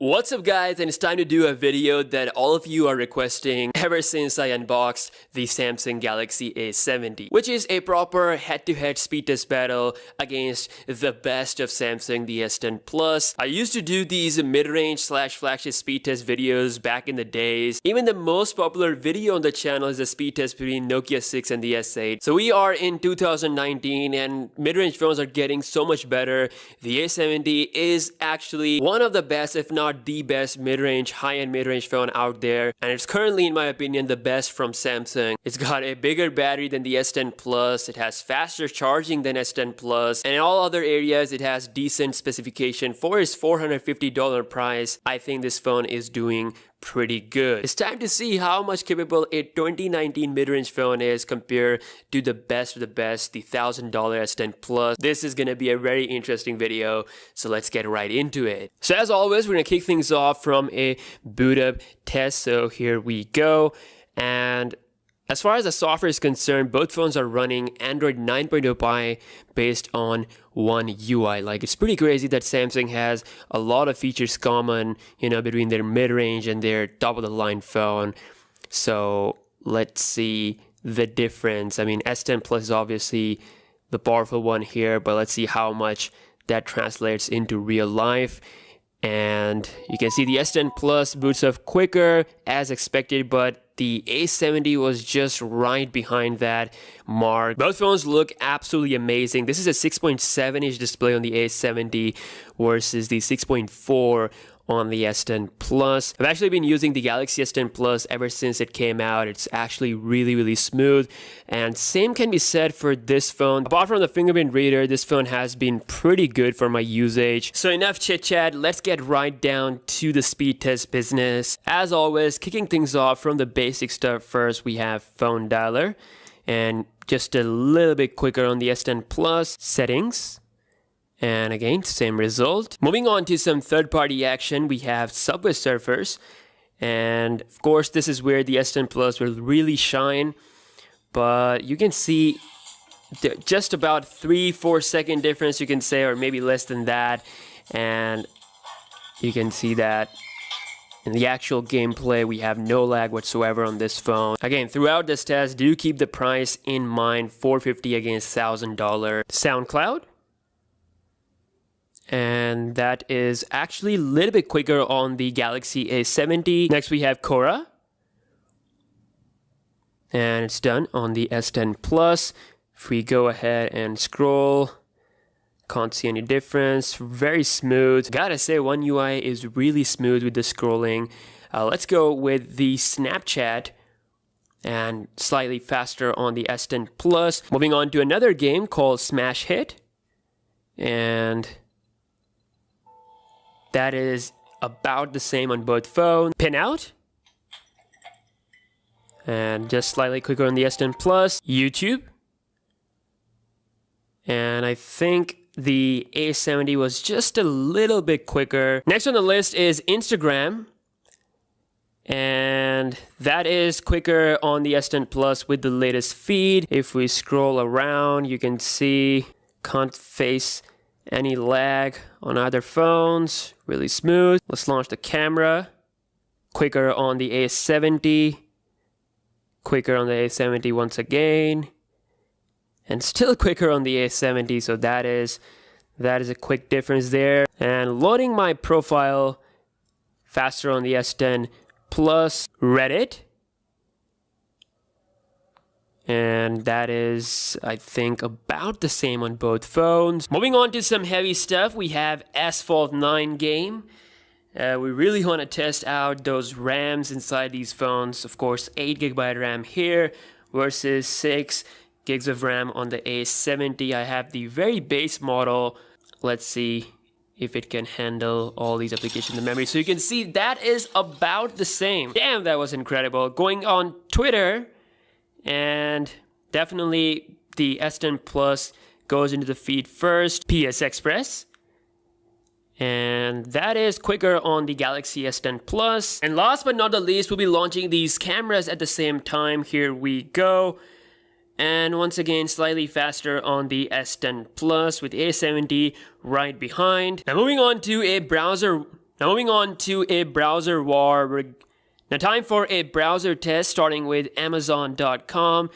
What's up guys, and it's time to do a video that all of you are requesting ever since I unboxed the Samsung Galaxy A70, which is a proper head-to-head speed test battle against the best of Samsung, the S10 Plus. I used to do these mid-range slash flagship speed test videos back in the days. Even the most popular video on the channel is a speed test between Nokia 6 and the S8. So we are in 2019 and mid-range phones are getting so much better. The A70 is actually one of the best, if not the best mid-range, high-end mid-range phone out there, and it's currently, in my opinion, the best from Samsung. It's got a bigger battery than the S10 Plus, it has faster charging than S10 Plus, and in all other areas it has decent specification. For its $450 price, I think this phone is doing pretty good. It's time to see how much capable a 2019 mid-range phone is compared to the best of the best, the $1,000 S10 Plus. This is gonna be a very interesting video, so let's get right into it. So as always, we're gonna kick things off from a boot up test. So here we go. And as far as the software is concerned, both phones are running Android 9.0 Pie based on One UI. Like, it's pretty crazy that Samsung has a lot of features common, between their mid-range and their top-of-the-line phone. So let's see the difference. I mean, S10 Plus is obviously the powerful one here, but let's see how much that translates into real life. And you can see the S10 Plus boots up quicker as expected, but the A70 was just right behind that mark. Both phones look absolutely amazing. This is a 6.7-inch display on the A70 versus the 6.4 on the S10 Plus. I've actually been using the Galaxy S10 Plus ever since it came out. It's actually really smooth, and same can be said for this phone. Apart from the fingerprint reader, this phone has been pretty good for my usage. So enough chit chat, let's get right down to the speed test business. As always, kicking things off from the basic stuff first, we have phone dialer, and just a little bit quicker on the S10 Plus. Settings. And again, same result. Moving on to some third-party action, we have Subway Surfers. And of course, this is where the S10 Plus will really shine. But you can see just about 3-4 second difference, you can say, or maybe less than that. And you can see that in the actual gameplay, we have no lag whatsoever on this phone. Again, throughout this test, do keep the price in mind, $450 against $1,000. SoundCloud. And that is actually a little bit quicker on the Galaxy A70. Next we have Quora. And it's done on the S10 Plus. If we go ahead and scroll, can't see any difference. Very smooth. Gotta say, One UI is really smooth with the scrolling. Let's go with the Snapchat, and slightly faster on the S10 Plus. Moving on to another game called Smash Hit. And that is about the same on both phones. Pinout. And just slightly quicker on the S10 Plus. YouTube. And I think the A70 was just a little bit quicker. Next on the list is Instagram. And that is quicker on the S10 Plus with the latest feed. If we scroll around, you can see, can't face any lag on either phones. Really smooth. Let's launch the camera. Quicker on the A70. Quicker on the A70 once again. And still quicker on the A70, so that is a quick difference there. And loading my profile faster on the S10 Plus. Reddit. And that is, I think, about the same on both phones. Moving on to some heavy stuff, we have Asphalt 9 game. We really want to test out those RAMs inside these phones. Of course, 8GB RAM here versus 6 gigs of RAM on the A70. I have the very base model. Let's see if it can handle all these applications in memory. So you can see that is about the same. Damn, that was incredible. Going on Twitter, and definitely the S10 Plus goes into the feed first. PS Express. And that is quicker on the Galaxy S10 Plus. And last but not the least, we'll be launching these cameras at the same time. Here we go. And once again, slightly faster on the S10 Plus with A70 right behind. Now moving on to a browser Now moving on to a browser war. Now time for a browser test starting with Amazon.com.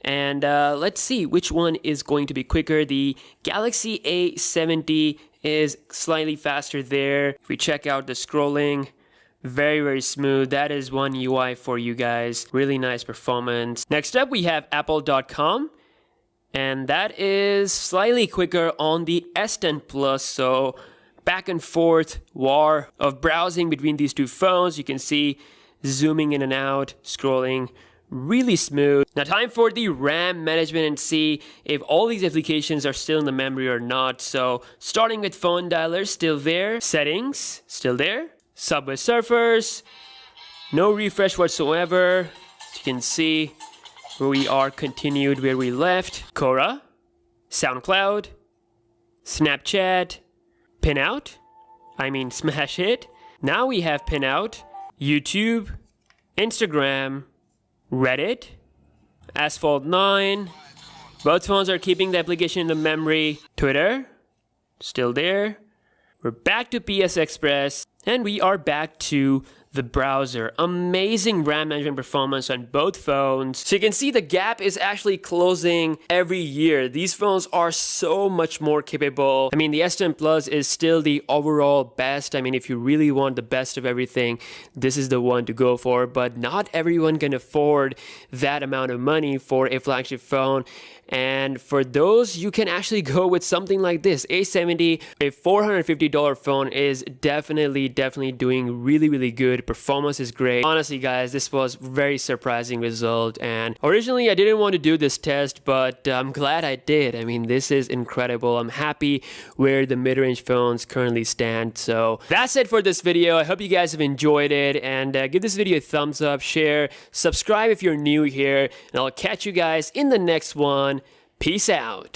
And let's see which one is going to be quicker. The Galaxy A70 is slightly faster there. If we check out the scrolling, very smooth. That is one UI for you guys. Really nice performance. Next up we have Apple.com. And that is slightly quicker on the S10 Plus. So back and forth war of browsing between these two phones. You can see zooming in and out, scrolling really smooth. Now time for the RAM management and see if all these applications are still in the memory or not. So starting with phone dialer, still there. Settings, still there. Subway Surfers, no refresh whatsoever. As you can see, we are continued where we left. Quora, SoundCloud, Snapchat, Pinout, Smash Hit. Now we have Pinout, YouTube, Instagram, Reddit, Asphalt 9. Both phones are keeping the application in the memory. Twitter, still there. We're back to PS Express, and we are back to the browser. Amazing RAM management performance on both phones. So you can see the gap is actually closing every year. These phones are so much more capable. The S10 Plus is still the overall best. If you really want the best of everything, this is the one to go for, but not everyone can afford that amount of money for a flagship phone. And for those, you can actually go with something like this. A70, a $450 phone, is definitely doing really good. Performance is great. Honestly guys, this was very surprising result, and originally I didn't want to do this test, but I'm glad I did. This is incredible. I'm happy where the mid-range phones currently stand. So that's it for this video. I hope you guys have enjoyed it, and give this video a thumbs up, share, subscribe if you're new here, and I'll catch you guys in the next one. Peace out.